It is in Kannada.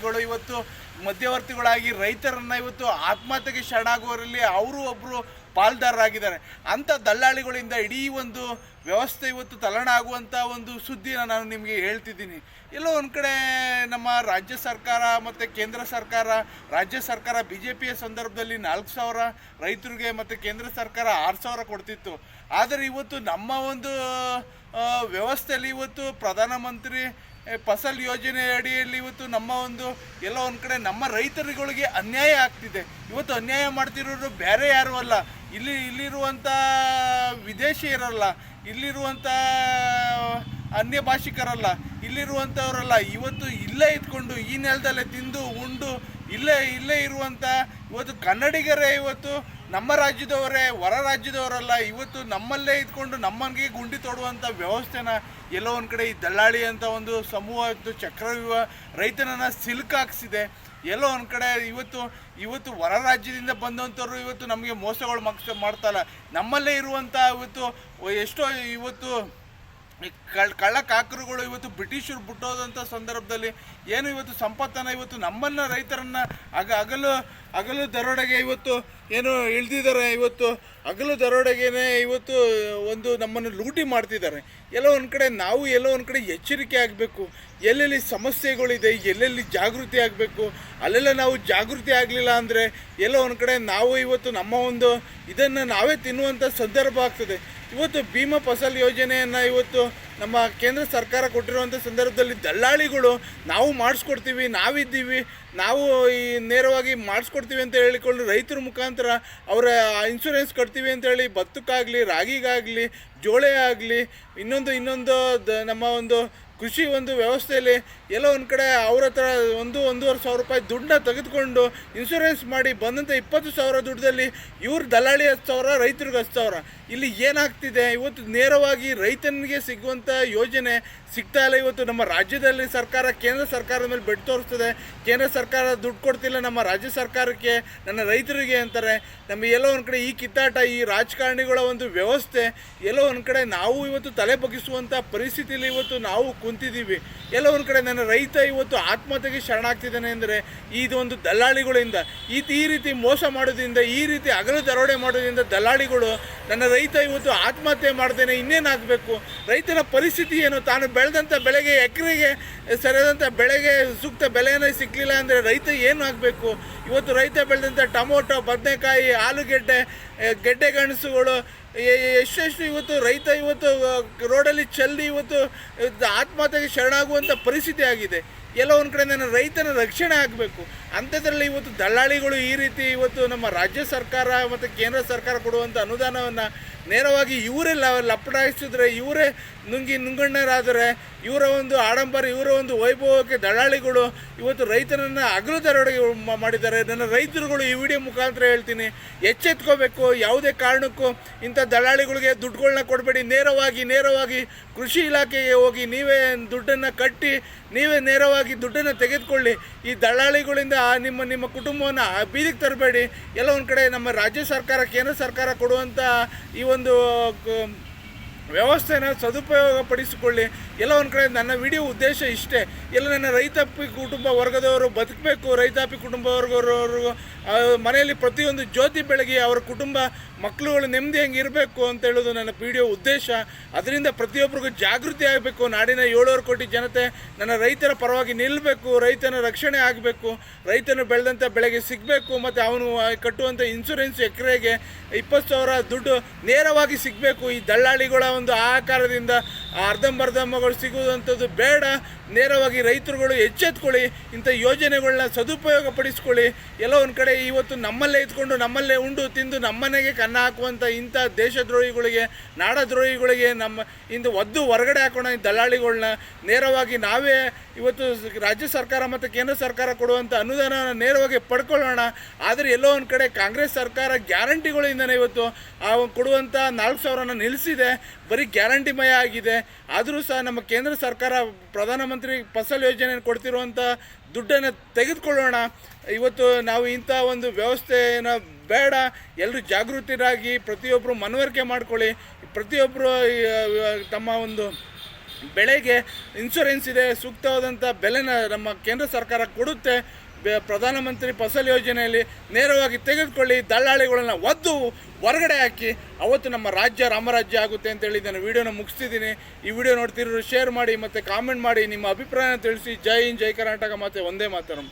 ದಲ್ಲಾಳಿಗಳು ಇವತ್ತು ಮಧ್ಯವರ್ತಿಗಳಾಗಿ ರೈತರನ್ನು ಇವತ್ತು ಆತ್ಮಹತ್ಯೆಗೆ ಶರಣಾಗುವವರಲ್ಲಿ ಅವರು ಒಬ್ಬರು ಪಾಲ್ದಾರರಾಗಿದ್ದಾರೆ. ಅಂಥ ದಲ್ಲಾಳಿಗಳಿಂದ ಇಡೀ ಒಂದು ವ್ಯವಸ್ಥೆ ಇವತ್ತು ತಲ್ಲಣ ಆಗುವಂಥ ಒಂದು ಸುದ್ದಿನ ನಾನು ನಿಮಗೆ ಹೇಳ್ತಿದ್ದೀನಿ. ಎಲ್ಲೋ ಒಂದು ಕಡೆ ನಮ್ಮ ರಾಜ್ಯ ಸರ್ಕಾರ ಮತ್ತು ಕೇಂದ್ರ ಸರ್ಕಾರ, ರಾಜ್ಯ ಸರ್ಕಾರ BJPಯ ಸಂದರ್ಭದಲ್ಲಿ 4,000 ರೈತರಿಗೆ ಮತ್ತು ಕೇಂದ್ರ ಸರ್ಕಾರ 6,000 ಕೊಡ್ತಿತ್ತು. ಆದರೆ ಇವತ್ತು ನಮ್ಮ ಒಂದು ವ್ಯವಸ್ಥೆಯಲ್ಲಿ ಇವತ್ತು ಪ್ರಧಾನಮಂತ್ರಿ ಫಸಲ್ ಯೋಜನೆ ಅಡಿಯಲ್ಲಿ ಇವತ್ತು ನಮ್ಮ ಒಂದು ಎಲ್ಲೋ ಒಂದು ಕಡೆ ನಮ್ಮ ರೈತರುಗಳಿಗೆ ಅನ್ಯಾಯ ಆಗ್ತಿದೆ. ಇವತ್ತು ಅನ್ಯಾಯ ಮಾಡ್ತಿರೋರು ಬೇರೆ ಯಾರೂ ಅಲ್ಲ, ಇಲ್ಲಿರುವಂಥ ವಿದೇಶಿಯರಲ್ಲ, ಇಲ್ಲಿರುವಂಥ ಅನ್ಯ ಭಾಷಿಕರಲ್ಲ, ಇಲ್ಲಿರುವಂಥವರಲ್ಲ. ಇವತ್ತು ಇಲ್ಲೇ ಇದ್ಕೊಂಡು ಈ ನೆಲದಲ್ಲೇ ತಿಂದು ಉಂಡು ಇಲ್ಲೇ ಇರುವಂಥ ಇವತ್ತು ಕನ್ನಡಿಗರೇ ಇವತ್ತು ನಮ್ಮ ರಾಜ್ಯದವರೇ, ಹೊರ ರಾಜ್ಯದವರಲ್ಲ. ಇವತ್ತು ನಮ್ಮಲ್ಲೇ ಇದ್ಕೊಂಡು ನಮ್ಮನಿಗೆ ಗುಂಡಿ ತೊಡುವಂಥ ವ್ಯವಸ್ಥೆನ ಎಲ್ಲೋ ಒಂದು ಕಡೆ ಈ ದಲ್ಲಾಳಿ ಅಂತ ಒಂದು ಸಮೂಹ ಚಕ್ರವ್ಯೂಹ ರೈತನನ್ನು ಸಿಲುಕಾಕ್ಸಿದೆ. ಎಲ್ಲೋ ಒಂದು ಕಡೆ ಇವತ್ತು ಹೊರ ರಾಜ್ಯದಿಂದ ಬಂದಂಥವ್ರು ಇವತ್ತು ನಮಗೆ ಮೋಸಗಳು ಮಾಡ್ತಾಯಿಲ್ಲ. ನಮ್ಮಲ್ಲೇ ಇರುವಂಥ ಎಷ್ಟೋ ಕಳ್ಳಕಾಕರುಗಳು ಇವತ್ತು ಬ್ರಿಟಿಷರು ಬಿಟ್ಟೋದಂಥ ಸಂದರ್ಭದಲ್ಲಿ ಏನು ಇವತ್ತು ಸಂಪತ್ತನ್ನು ಇವತ್ತು ನಮ್ಮನ್ನು ರೈತರನ್ನು ಹಗಲು ದರೋಡೆಗೆ ಇವತ್ತು ಏನು ಇಳಿದಿದ್ದಾರೆ. ಹಗಲು ದರೋಡೆಗೇನೆ ಇವತ್ತು ಒಂದು ನಮ್ಮನ್ನು ಲೂಟಿ ಮಾಡ್ತಿದ್ದಾರೆ. ಎಲ್ಲೋ ಒಂದು ಕಡೆ ನಾವು ಎಚ್ಚರಿಕೆ ಆಗಬೇಕು. ಎಲ್ಲೆಲ್ಲಿ ಸಮಸ್ಯೆಗಳಿದೆ, ಎಲ್ಲೆಲ್ಲಿ ಜಾಗೃತಿ ಆಗಬೇಕು, ಅಲ್ಲೆಲ್ಲ ನಾವು ಜಾಗೃತಿ ಆಗಲಿಲ್ಲ ಅಂದರೆ ಎಲ್ಲೋ ಒಂದು ಕಡೆ ನಾವು ಇವತ್ತು ನಮ್ಮ ಒಂದು ಇದನ್ನು ನಾವೇ ತಿನ್ನುವಂಥ ಸಂದರ್ಭ ಆಗ್ತದೆ. ಇವತ್ತು ಭೀಮ ಫಸಲ್ ಯೋಜನೆಯನ್ನು ಇವತ್ತು ನಮ್ಮ ಕೇಂದ್ರ ಸರ್ಕಾರ ಕೊಟ್ಟಿರುವಂಥ ಸಂದರ್ಭದಲ್ಲಿ ದಲ್ಲಾಳಿಗಳು ನಾವು ಮಾಡಿಸ್ಕೊಡ್ತೀವಿ, ನಾವಿದ್ದೀವಿ, ನಾವು ಈ ನೇರವಾಗಿ ಮಾಡಿಸ್ಕೊಡ್ತೀವಿ ಅಂತ ಹೇಳಿಕೊಂಡು ರೈತರ ಮುಖಾಂತರ ಅವರ ಇನ್ಶೂರೆನ್ಸ್ ಕಟ್ತೀವಿ ಅಂತೇಳಿ ಭತ್ತಕ್ಕಾಗಲಿ, ರಾಗಿಗಾಗಲಿ, ಜೋಳ ಆಗಲಿ, ಇನ್ನೊಂದು ನಮ್ಮ ಒಂದು ಕೃಷಿ ಒಂದು ವ್ಯವಸ್ಥೆಯಲ್ಲಿ ಎಲ್ಲೋ ಒಂದು ಕಡೆ ಅವ್ರ ಹತ್ರ 1,500 ರೂಪಾಯಿ ದುಡ್ಡನ್ನ ತೆಗೆದುಕೊಂಡು ಇನ್ಶೂರೆನ್ಸ್ ಮಾಡಿ ಬಂದಂಥ 20,000 ದುಡ್ಡಲ್ಲಿ ಇವ್ರು ದಲ್ಲಾಳಿ 10,000, ರೈತರಿಗೆ 10,000. ಇಲ್ಲಿ ಏನಾಗ್ತಿದೆ, ಇವತ್ತು ನೇರವಾಗಿ ರೈತನಿಗೆ ಸಿಗುವಂಥ ಯೋಜನೆ ಸಿಗ್ತಾ ಇಲ್ಲ. ಇವತ್ತು ನಮ್ಮ ರಾಜ್ಯದಲ್ಲಿ ಸರ್ಕಾರ ಕೇಂದ್ರ ಸರ್ಕಾರದ ಮೇಲೆ ಬೆಟ್ಟು ತೋರಿಸ್ತದೆ. ಕೇಂದ್ರ ಸರ್ಕಾರ ದುಡ್ಡು ಕೊಡ್ತಿಲ್ಲ ನಮ್ಮ ರಾಜ್ಯ ಸರ್ಕಾರಕ್ಕೆ, ನನ್ನ ರೈತರಿಗೆ ಅಂತಾರೆ. ನಮಗೆ ಎಲ್ಲೋ ಒಂದು ಕಡೆ ಈ ಕಿತ್ತಾಟ, ಈ ರಾಜಕಾರಣಿಗಳ ಒಂದು ವ್ಯವಸ್ಥೆ ಎಲ್ಲೋ ಒಂದು ಕಡೆ ನಾವು ಇವತ್ತು ತಲೆ ಬಗ್ಗಿಸುವಂಥ ಪರಿಸ್ಥಿತಿಯಲ್ಲಿ ಇವತ್ತು ನಾವು ಕುಂತಿದ್ದೀವಿ. ಎಲ್ಲೋ ಒಂದು ಕಡೆ ನನ್ನ ರೈತ ಇವತ್ತು ಆತ್ಮಹತ್ಯೆಗೆ ಶರಣಾಗ್ತಿದ್ದಾನೆ ಅಂದರೆ ಇದೊಂದು ದಲ್ಲಾಳಿಗಳಿಂದ, ಈ ರೀತಿ ಮೋಸ ಮಾಡೋದ್ರಿಂದ, ಈ ರೀತಿ ಹಗಲು ದರೋಡೆ ಮಾಡೋದ್ರಿಂದ ದಲ್ಲಾಳಿಗಳು ನನ್ನ ರೈತ ಇವತ್ತು ಆತ್ಮಹತ್ಯೆ ಮಾಡ್ತೇನೆ ಇನ್ನೇನಾಗಬೇಕು. ರೈತನ ಪರಿಸ್ಥಿತಿ ಏನು? ತಾನು ಬೆಳೆದಂಥ ಬೆಳೆಗೆ, ಎಕರೆಗೆ ಸರಿಯಾದಂಥ ಬೆಳೆಗೆ ಸೂಕ್ತ ಬೆಲೆನೇ ಸಿಕ್ಕಲಿಲ್ಲ ಅಂದರೆ ರೈತ ಏನು ಆಗಬೇಕು? ಇವತ್ತು ರೈತ ಬೆಳೆದಂಥ ಟೊಮೊಟೊ, ಬದನೆಕಾಯಿ, ಆಲೂಗೆಡ್ಡೆ, ಗೆಣಸುಗಳು ಎಷ್ಟೆಷ್ಟು ಇವತ್ತು ರೈತ ರೋಡಲ್ಲಿ ಚೆಲ್ಲಿ ಆತ್ಮಹತ್ಯೆಗೆ ಶರಣಾಗುವಂಥ ಪರಿಸ್ಥಿತಿ ಆಗಿದೆ. ಎಲ್ಲೋ ಒಂದು ಕಡೆ ನನ್ನ ರೈತನ ರಕ್ಷಣೆ ಆಗಬೇಕು. ಅಂಥದ್ರಲ್ಲಿ ಇವತ್ತು ದಲ್ಲಾಳಿಗಳು ಈ ರೀತಿ ನಮ್ಮ ರಾಜ್ಯ ಸರ್ಕಾರ ಮತ್ತು ಕೇಂದ್ರ ಸರ್ಕಾರ ಕೊಡುವಂಥ ಅನುದಾನವನ್ನು ನೇರವಾಗಿ ಇವರೇ ಲಪಟಾಯಿಸಿದ್ರೆ, ಇವರೇ ನುಂಗಣ್ಣರಾದರೆ, ಇವರ ಒಂದು ಆಡಂಬರ, ಇವರ ಒಂದು ವೈಭವಕ್ಕೆ ದಲ್ಲಾಳಿಗಳು ಇವತ್ತು ರೈತನನ್ನು ಹಗಲು ದರೋಡೆಗೆ ಮಾಡಿದ್ದಾರೆ. ನನ್ನ ರೈತರುಗಳು ಈ ವಿಡಿಯೋ ಮುಖಾಂತರ ಹೇಳ್ತೀನಿ, ಎಚ್ಚೆತ್ಕೋಬೇಕು. ಯಾವುದೇ ಕಾರಣಕ್ಕೂ ಇಂಥ ದಲ್ಲಾಳಿಗಳಿಗೆ ದುಡ್ಡುಗಳನ್ನ ಕೊಡಬೇಡಿ. ನೇರವಾಗಿ ಕೃಷಿ ಇಲಾಖೆಗೆ ಹೋಗಿ ನೀವೇ ದುಡ್ಡನ್ನು ಕಟ್ಟಿ ನೀವೇ ನೇರವಾಗಿ ದುಡ್ಡನ್ನು ತೆಗೆದುಕೊಳ್ಳಿ. ಈ ದಲ್ಲಾಳಿಗಳಿಂದ ನಿಮ್ಮ ಕುಟುಂಬವನ್ನು ಬೀದಿಗೆ ತರಬೇಡಿ. ಎಲ್ಲ ಒಂದು ಕಡೆ ನಮ್ಮ ರಾಜ್ಯ ಸರ್ಕಾರ, ಕೇಂದ್ರ ಸರ್ಕಾರ ಕೊಡುವಂಥ ಈ ಒಂದು ವ್ಯವಸ್ಥೆನ ಸದುಪಯೋಗ ಪಡಿಸಿಕೊಳ್ಳಿ. ಎಲ್ಲ ಒಂದು ಕಡೆ ನನ್ನ ವಿಡಿಯೋ ಉದ್ದೇಶ ಇಷ್ಟೇ. ಎಲ್ಲ ನನ್ನ ರೈತಾಪಿ ಕುಟುಂಬ ವರ್ಗದವರು ಬದುಕಬೇಕು. ರೈತಾಪಿ ಕುಟುಂಬ ವರ್ಗದವರು ಮನೆಯಲ್ಲಿ ಪ್ರತಿಯೊಂದು ಜ್ಯೋತಿ ಬೆಳಗಿ ಅವರ ಕುಟುಂಬ ಮಕ್ಕಳುಗಳು ನೆಮ್ಮದಿ ಹೆಂಗೆ ಇರಬೇಕು ಅಂತ ಹೇಳೋದು ನನ್ನ ವಿಡಿಯೋ ಉದ್ದೇಶ. ಅದರಿಂದ ಪ್ರತಿಯೊಬ್ಬರಿಗೂ ಜಾಗೃತಿ ಆಗಬೇಕು. ನಾಡಿನ 700 ಕೋಟಿ ಜನತೆ ನನ್ನ ರೈತರ ಪರವಾಗಿ ನಿಲ್ಲಬೇಕು. ರೈತನ ರಕ್ಷಣೆ ಆಗಬೇಕು. ರೈತನು ಬೆಳೆದಂಥ ಬೆಳೆಗೆ ಸಿಗಬೇಕು. ಮತ್ತು ಅವನು ಕಟ್ಟುವಂಥ ಇನ್ಶೂರೆನ್ಸ್ ಎಕರೆಗೆ 20,000 ದುಡ್ಡು ನೇರವಾಗಿ ಸಿಗಬೇಕು. ಈ ದಲ್ಲಾಳಿಗಳ ಒಂದು ಆಕಾರದಿಂದ ಅರ್ಧಂಬರ್ಧಂಬಗಳು ಸಿಗುವಂಥದ್ದು ಬೇಡ. ನೇರವಾಗಿ ರೈತರುಗಳು ಎಚ್ಚೆತ್ಕೊಳ್ಳಿ. ಇಂಥ ಯೋಜನೆಗಳನ್ನ ಸದುಪಯೋಗ ಪಡಿಸ್ಕೊಳ್ಳಿ. ಎಲ್ಲೋ ಒಂದು ಕಡೆ ಇವತ್ತು ನಮ್ಮಲ್ಲೇ ಇದ್ಕೊಂಡು ನಮ್ಮಲ್ಲೇ ಉಂಡು ತಿಂದು ನಮ್ಮನೆಗೆ ಕನ್ನ ಹಾಕುವಂಥ ಇಂಥ ದೇಶದ್ರೋಹಿಗಳಿಗೆ, ನಾಡದ್ರೋಹಿಗಳಿಗೆ ಒದ್ದು ಹೊರಗಡೆ ಹಾಕೋಣ. ಈ ದಲ್ಲಾಳಿಗಳನ್ನ ನೇರವಾಗಿ ನಾವೇ ಇವತ್ತು ರಾಜ್ಯ ಸರ್ಕಾರ ಮತ್ತು ಕೇಂದ್ರ ಸರ್ಕಾರ ಕೊಡುವಂಥ ಅನುದಾನ ನೇರವಾಗಿ ಪಡ್ಕೊಳ್ಳೋಣ. ಆದರೆ ಎಲ್ಲೋ ಒಂದು ಕಡೆ ಕಾಂಗ್ರೆಸ್ ಸರ್ಕಾರ ಗ್ಯಾರಂಟಿಗಳಿಂದನೇ ಇವತ್ತು ಕೊಡುವಂಥ 4,000ನ ನಿಲ್ಲಿಸಿದೆ. ಬರೀ ಗ್ಯಾರಂಟಿಮಯ ಆಗಿದೆ. ಆದರೂ ಸಹ ನಮ್ಮ ಕೇಂದ್ರ ಸರ್ಕಾರ ಪ್ರಧಾನಮಂತ್ರಿ ಫಸಲ್ ಯೋಜನೆ ಕೊಡ್ತಿರುವಂಥ ದುಡ್ಡನ್ನು ತೆಗೆದುಕೊಳ್ಳೋಣ. ಇವತ್ತು ನಾವು ಇಂಥ ಒಂದು ವ್ಯವಸ್ಥೆನ ಬೇಡ. ಎಲ್ಲರೂ ಜಾಗೃತರಾಗಿ ಪ್ರತಿಯೊಬ್ಬರು ಮನವರಿಕೆ ಮಾಡ್ಕೊಳ್ಳಿ. ಪ್ರತಿಯೊಬ್ಬರು ತಮ್ಮ ಒಂದು ಬೆಳೆಗೆ ಇನ್ಶೂರೆನ್ಸ್ ಇದೆ, ಸೂಕ್ತವಾದಂಥ ಬೆಲೆನ ನಮ್ಮ ಕೇಂದ್ರ ಸರ್ಕಾರ ಕೊಡುತ್ತೆ. ಪ್ರಧಾನಮಂತ್ರಿ ಫಸಲ್ ಯೋಜನೆಯಲ್ಲಿ ನೇರವಾಗಿ ತೆಗೆದುಕೊಳ್ಳಿ, ದಲ್ಲಾಳಿಗಳನ್ನ ಒದ್ದು ಹೊರಗಡೆ ಹಾಕಿ, ಅವತ್ತು ನಮ್ಮ ರಾಜ್ಯ ರಾಮರಾಜ್ಯ ಆಗುತ್ತೆ ಅಂತೇಳಿ ನಾನು ವಿಡಿಯೋನ ಮುಗಿಸ್ತಿದ್ದೀನಿ. ಈ ವಿಡಿಯೋ ನೋಡ್ತಿರೋರು ಶೇರ್ ಮಾಡಿ ಮತ್ತು ಕಾಮೆಂಟ್ ಮಾಡಿ, ನಿಮ್ಮ ಅಭಿಪ್ರಾಯ ತಿಳಿಸಿ. ಜೈ ಹಿಂದ್, ಜೈ ಕರ್ನಾಟಕ, ಮತ್ತು ಒಂದೇ ಮಾತರಂ.